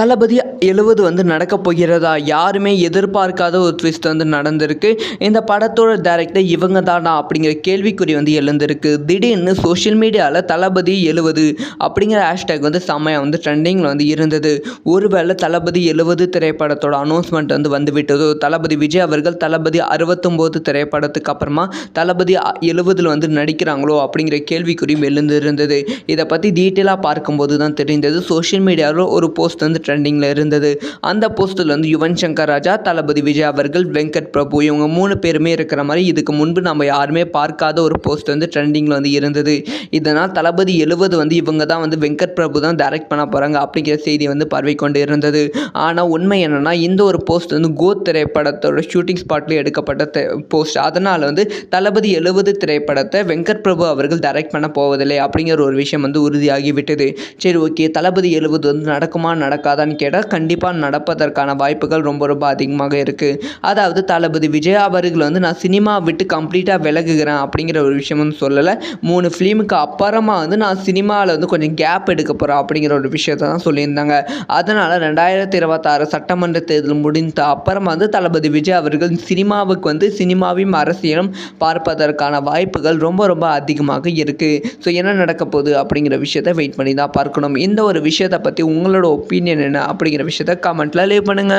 தளபதி 70 வந்து நடக்கப் போகிறதா? யாருமே எதிர்பார்க்காத ஒரு ட்விஸ்ட் வந்து நடந்திருக்கு. இந்த படத்தோட டைரக்டர் இவங்க தானா அப்படிங்கிற கேள்விக்குறி வந்து எழுந்திருக்கு. திடீர்னு சோஷியல் மீடியாவில் தளபதி 70 அப்படிங்கிற ஹேஷ்டேக் வந்து செம்மையா வந்து ட்ரெண்டிங்கில் வந்து இருந்தது. ஒருவேளை தளபதி 70 திரைப்படத்தோட அனௌன்ஸ்மெண்ட் வந்து வந்துவிட்டதோ, தளபதி விஜய் அவர்கள் தளபதி 69 திரைப்படத்துக்கு அப்புறமா தளபதி 70 வந்து நடிக்கிறாங்களோ அப்படிங்கிற கேள்விக்குறியும் எழுந்திருந்தது. இதை பற்றி டீட்டெயிலாக பார்க்கும்போது தான் தெரிந்தது. சோஷியல் மீடியாவில் ஒரு போஸ்ட் வந்து ட்ரெண்டிங்கில் இருந்தது. அந்த போஸ்ட்டில் வந்து யுவன் சங்கர் ராஜா, தளபதி விஜய் அவர்கள், வெங்கட் பிரபு இவங்க 3 பேருமே இருக்கிற மாதிரி இதுக்கு முன்பு நம்ம யாருமே பார்க்காத ஒரு போஸ்ட் வந்து ட்ரெண்டிங்கில் வந்து இருந்தது. இதனால் தளபதி 70 வந்து இவங்க தான் வந்து வெங்கட் பிரபு தான் டைரக்ட் பண்ண போகிறாங்க அப்படிங்கிற செய்தி வந்து பரவி கொண்டு இருந்தது. ஆனால் உண்மை என்னென்னா இந்த ஒரு போஸ்ட் வந்து கோத் திரைப்படத்தோட ஷூட்டிங் ஸ்பாட்லேயே எடுக்கப்பட்ட போஸ்ட். அதனால் வந்து தளபதி 70 திரைப்படத்தை வெங்கட் பிரபு அவர்கள் டைரக்ட் பண்ண போவதில்லை அப்படிங்கிற ஒரு விஷயம் வந்து உறுதியாகிவிட்டது. சரி, ஓகே, தளபதி 70 வந்து நடக்குமா நடக்காதான்னு கேட்டால் கண்டிப்பாக நடப்பதற்கான வாய்ப்புகள் ரொம்ப ரொம்ப அதிகமாக இருக்குது. அதாவது தளபதி விஜய் அவர்கள் வந்து நான் சினிமா விட்டு கம்ப்ளீட்டாக விலகுகிறேன் அப்படிங்கிற ஒரு விஷயம் வந்து சொல்லலை. 3 ஃபிலிமுக்கு அப்புறமா வந்து நான் சினிமாவில் வந்து கொஞ்சம் கேப் எடுக்க போகிறேன் அப்படிங்கிற ஒரு விஷயத்தை தான் சொல்லியிருந்தாங்க. அதனால் 2026 சட்டமன்ற தேர்தல் முடிந்த அப்புறமா வந்து தளபதி விஜய் அவர்கள் சினிமாவுக்கு வந்து சினிமாவையும் அரசியலும் பார்ப்பதற்கான வாய்ப்புகள் ரொம்ப ரொம்ப அதிகமாக இருக்குது. ஸோ என்ன நடக்க போகுது அப்படிங்கிற விஷயத்தை வெயிட் பண்ணி தான் பார்க்கணும். இந்த ஒரு விஷயத்தை பற்றி உங்களோட ஒப்பீனியன் என்ன அப்படிங்கிற விஷயத்தை கமெண்ட்டில் லீவ் பண்ணுங்கள்.